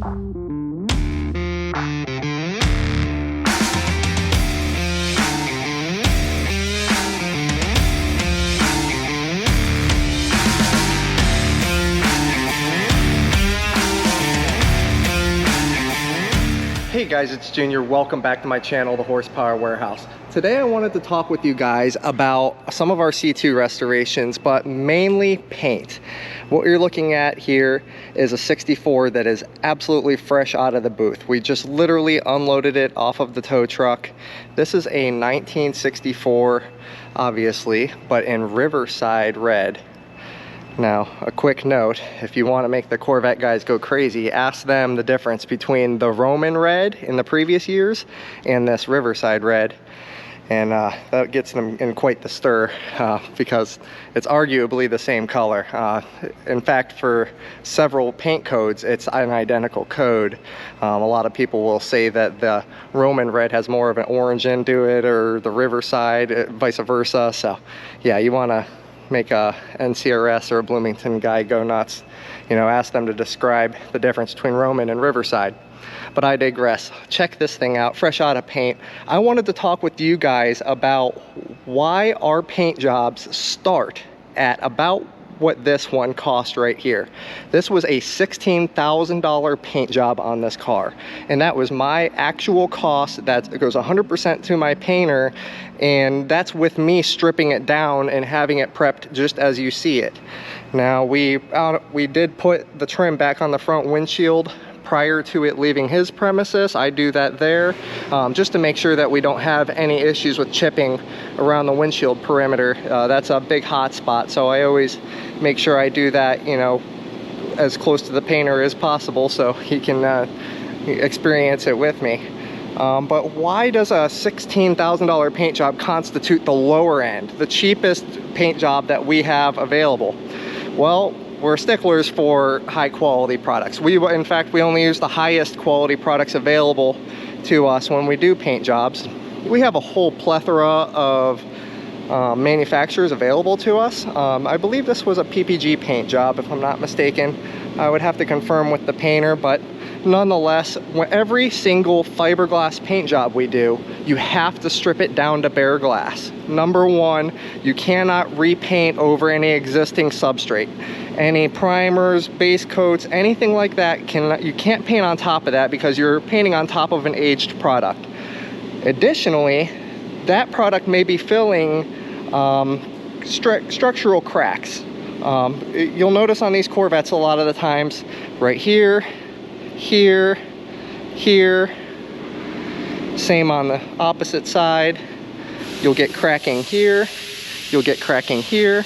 Hey guys, it's Junior. Welcome back to my channel, The Horsepower Warehouse. Today I wanted to talk with you guys about some of our C2 restorations, but mainly paint. What you're looking at here is a 64 that is absolutely fresh out of the booth. We just literally unloaded it off of the tow truck. This is a 1964, obviously, but in Riverside red. Now, a quick note, if you want to make the Corvette guys go crazy, ask them the difference between the Roman red in the previous years and this Riverside red. And that gets them in quite the stir because it's arguably the same color. In fact, for several paint codes, it's an identical code. A lot of people will say that the Roman red has more of an orange into it, or the Riverside, vice versa. So yeah, you want to make a NCRS or a Bloomington guy go nuts, you know, ask them to describe the difference between Roman and Riverside. But I digress. Check this thing out, fresh out of paint. I wanted to talk with you guys about why our paint jobs start at about what this one cost right here. This was a $16,000 paint job on this car, and that was my actual cost. That goes 100% to my painter, and that's with me stripping it down and having it prepped just as you see it. Now we did put the trim back on the front windshield prior to it leaving his premises. I do that there just to make sure that we don't have any issues with chipping around the windshield perimeter. That's a big hot spot, so I always make sure I do that, you know, as close to the painter as possible so he can experience it with me. But why does a $16,000 paint job constitute the lower end, the cheapest paint job that we have available? Well, we're sticklers for high quality products. In fact, we only use the highest quality products available to us when we do paint jobs. We have a whole plethora of manufacturers available to us. I believe this was a PPG paint job, if I'm not mistaken. I would have to confirm with the painter, but nonetheless, every single fiberglass paint job we do, you have to strip it down to bare glass. Number one, you cannot repaint over any existing substrate. Any primers, base coats, anything like that, you can't paint on top of that because you're painting on top of an aged product. Additionally, that product may be filling structural cracks. You'll notice on these Corvettes a lot of the times, right here, here, here, same on the opposite side. You'll get cracking here, you'll get cracking here.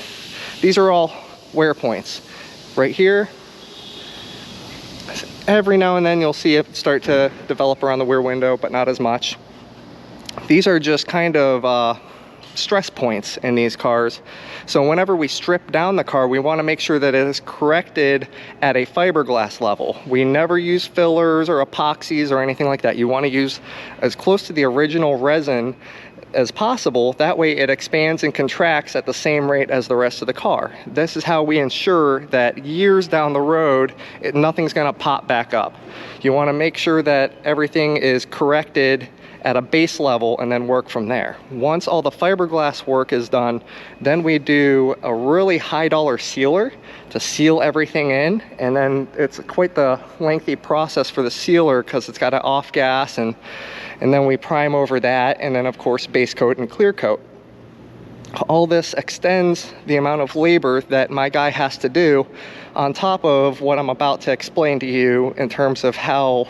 These are all wear points. Right here, every now and then you'll see it start to develop around the rear window, but not as much. These are just kind of stress points in these cars. So whenever we strip down the car, we want to make sure that it is corrected at a fiberglass level. We never use fillers or epoxies or anything like that. You want to use as close to the original resin as possible. That way it expands and contracts at the same rate as the rest of the car. This is how we ensure that years down the road, nothing's going to pop back up. You want to make sure that everything is corrected at a base level and then work from there. Once all the fiberglass work is done, then we do a really high dollar sealer to seal everything in, and then it's quite the lengthy process for the sealer because it's got an off gas, and then we prime over that, and then of course base coat and clear coat. All this extends the amount of labor that my guy has to do on top of what I'm about to explain to you in terms of how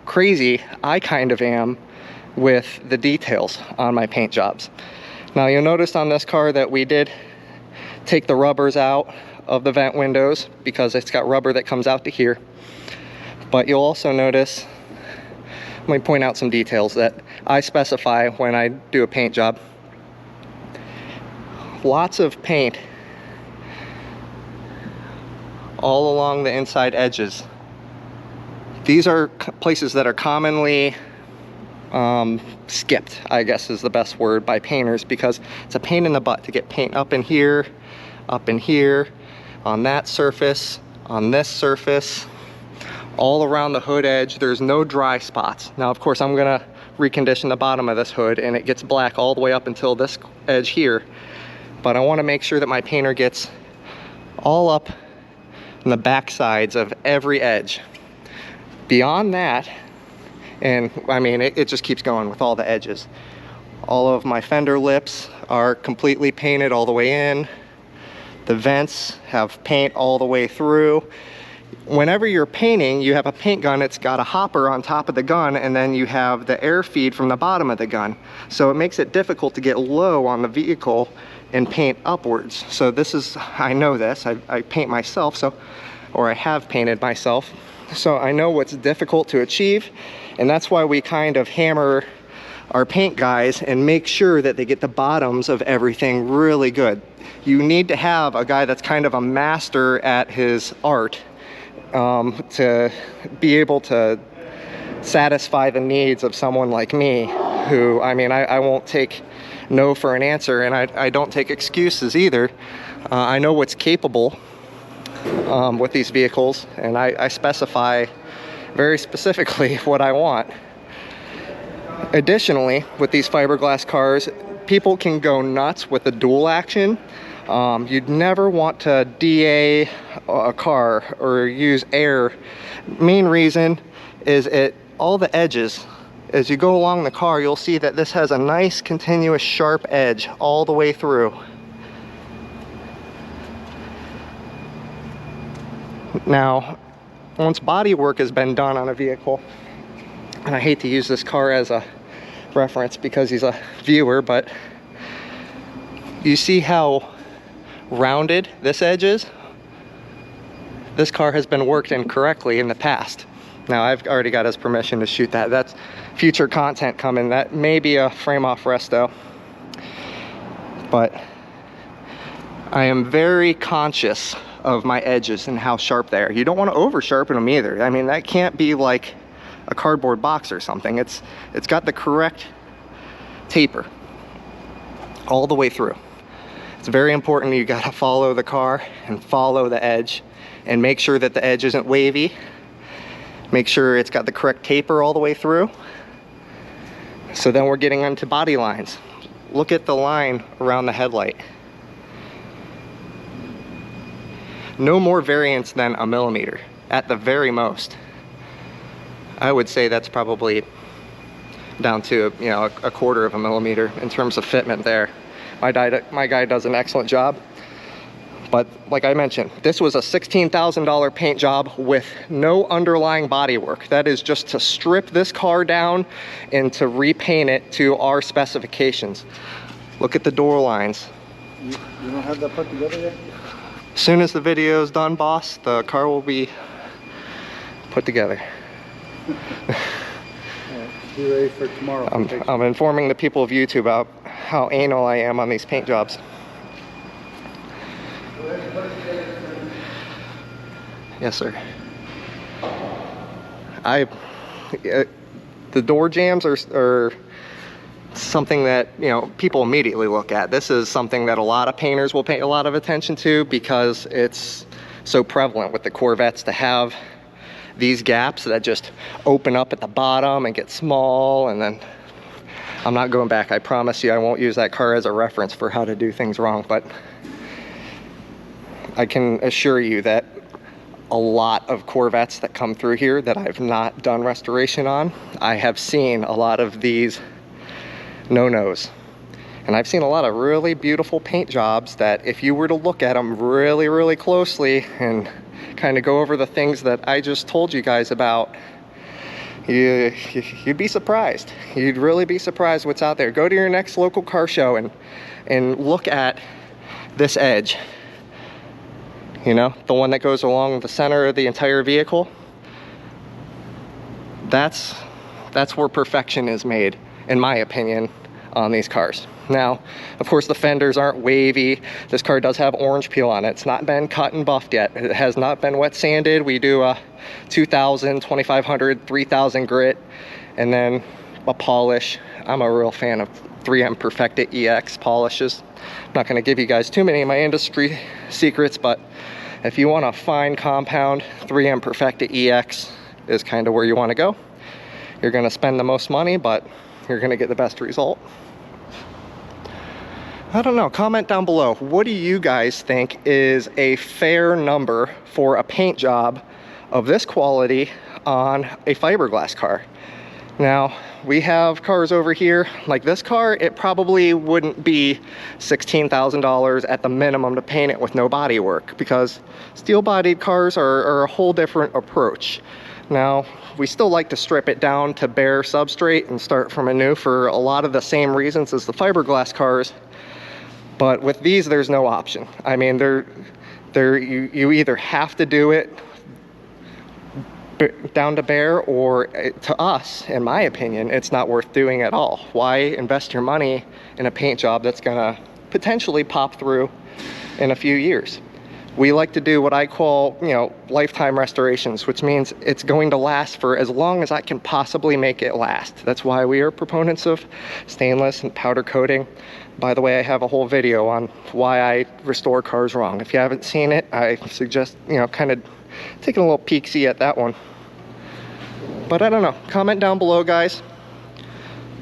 crazy I kind of am with the details on my paint jobs. Now you'll notice on this car that we did take the rubbers out of the vent windows because it's got rubber that comes out to here. But you'll also notice, let me point out some details that I specify when I do a paint job. Lots of paint all along the inside edges. These are places that are commonly skipped, I guess is the best word, by painters, because it's a pain in the butt to get paint up in here, on that surface, on this surface, all around the hood edge. There's no dry spots. Now, of course, I'm gonna recondition the bottom of this hood and it gets black all the way up until this edge here. But I wanna make sure that my painter gets all up in the back sides of every edge. Beyond that, and I mean, it just keeps going with all the edges. All of my fender lips are completely painted all the way in. The vents have paint all the way through. Whenever you're painting, you have a paint gun, it's got a hopper on top of the gun, and then you have the air feed from the bottom of the gun. So it makes it difficult to get low on the vehicle and paint upwards. So this is, I know this, I paint myself, so, or I have painted myself. So I know what's difficult to achieve, and that's why we kind of hammer our paint guys and make sure that they get the bottoms of everything really good. You need to have a guy that's kind of a master at his art to be able to satisfy the needs of someone like me, who, I mean, I won't take no for an answer, and I don't take excuses either. I know what's capable with these vehicles, and I specify very specifically what I want. Additionally, with these fiberglass cars, people can go nuts with the dual action. You'd never want to DA a car or use air. Main reason is all the edges. As you go along the car, you'll see that this has a nice continuous sharp edge all the way through. Now, once body work has been done on a vehicle, and I hate to use this car as a reference because he's a viewer, but you see how rounded this edge is? This car has been worked in correctly in the past. Now, I've already got his permission to shoot that. That's future content coming. That may be a frame off resto. But I am very conscious of my edges and how sharp they are. You don't want to over sharpen them either. I mean, that can't be like a cardboard box or something. It's got the correct taper all the way through. It's very important. You got to follow the car and follow the edge and make sure that the edge isn't wavy. Make sure it's got the correct taper all the way through. So then we're getting onto body lines. Look at the line around the headlight. No more variance than a millimeter at the very most. I would say that's probably down to, you know, a quarter of a millimeter in terms of fitment there. My guy does an excellent job. But like I mentioned, this was a $16,000 paint job with no underlying bodywork. That is just to strip this car down and to repaint it to our specifications. Look at the door lines. You don't have that put together yet? As soon as the video is done, boss, the car will be put together. Be ready for tomorrow. I'm informing the people of YouTube about how anal I am on these paint jobs. Yes, sir. The door jams are something that, you know, people immediately look at. This is something that a lot of painters will pay a lot of attention to because it's so prevalent with the Corvettes to have these gaps that just open up at the bottom and get small, and then I'm not going back. I promise you I won't use that car as a reference for how to do things wrong, but I can assure you that a lot of Corvettes that come through here that I've not done restoration on, I have seen a lot of these no-nos. And I've seen a lot of really beautiful paint jobs that if you were to look at them really, really closely and kind of go over the things that I just told you guys about, you'd be surprised. You'd really be surprised what's out there. Go to your next local car show and look at this edge. You know, the one that goes along the center of the entire vehicle. That's where perfection is made, in my opinion, on these cars. Now, of course, the fenders aren't wavy. This car does have orange peel on it. It's not been cut and buffed yet. It has not been wet sanded. We do a 2000, 2500, 3000 grit, and then a polish. I'm a real fan of 3M Perfecta EX polishes. I'm not going to give you guys too many of my industry secrets, but if you want a fine compound, 3M Perfecta EX is kind of where you want to go. You're going to spend the most money, but you're going to get the best result. I don't know, comment down below. What do you guys think is a fair number for a paint job of this quality on a fiberglass car? Now, we have cars over here, like this car, it probably wouldn't be $16,000 at the minimum to paint it with no body work, because steel-bodied cars are a whole different approach. Now, we still like to strip it down to bare substrate and start from anew for a lot of the same reasons as the fiberglass cars. But with these, there's no option. I mean, you either have to do it down to bare, or to us, in my opinion, it's not worth doing at all. Why invest your money in a paint job that's gonna potentially pop through in a few years? We like to do what I call, you know, lifetime restorations, which means it's going to last for as long as I can possibly make it last. That's why we are proponents of stainless and powder coating. By the way, I have a whole video on why I restore cars wrong. If you haven't seen it, I suggest, you know, kind of taking a little peek-see at that one. But I don't know, comment down below, guys.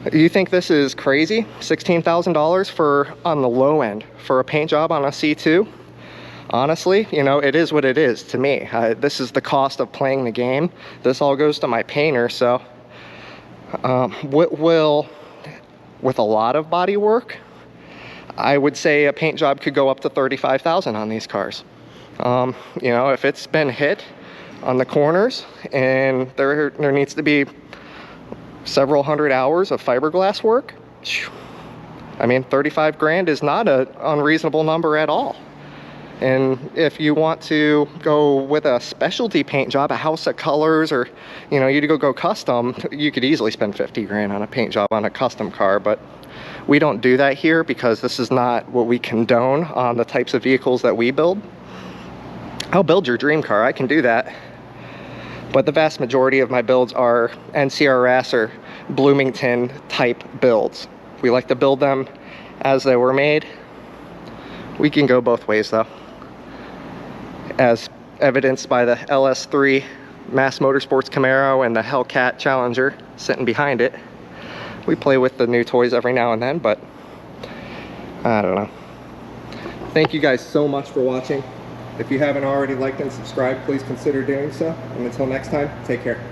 Do you think this is crazy? $16,000 for, on the low end, for a paint job on a C2? Honestly, you know, it is what it is to me. This is the cost of playing the game. This all goes to my painter, so with a lot of body work, I would say a paint job could go up to $35,000 on these cars. You know, if it's been hit on the corners and there needs to be several hundred hours of fiberglass work, I mean, 35 grand is not an unreasonable number at all. And if you want to go with a specialty paint job, a house of colors, or, you know, you go custom, you could easily spend 50 grand on a paint job on a custom car. But we don't do that here because this is not what we condone on the types of vehicles that we build. I'll build your dream car, I can do that. But the vast majority of my builds are NCRS or Bloomington type builds. We like to build them as they were made. We can go both ways though, as evidenced by the LS3 Mass Motorsports Camaro and the Hellcat Challenger sitting behind it. We play with the new toys every now and then, but I don't know. Thank you guys so much for watching. If you haven't already liked and subscribed, please consider doing so. And until next time, take care.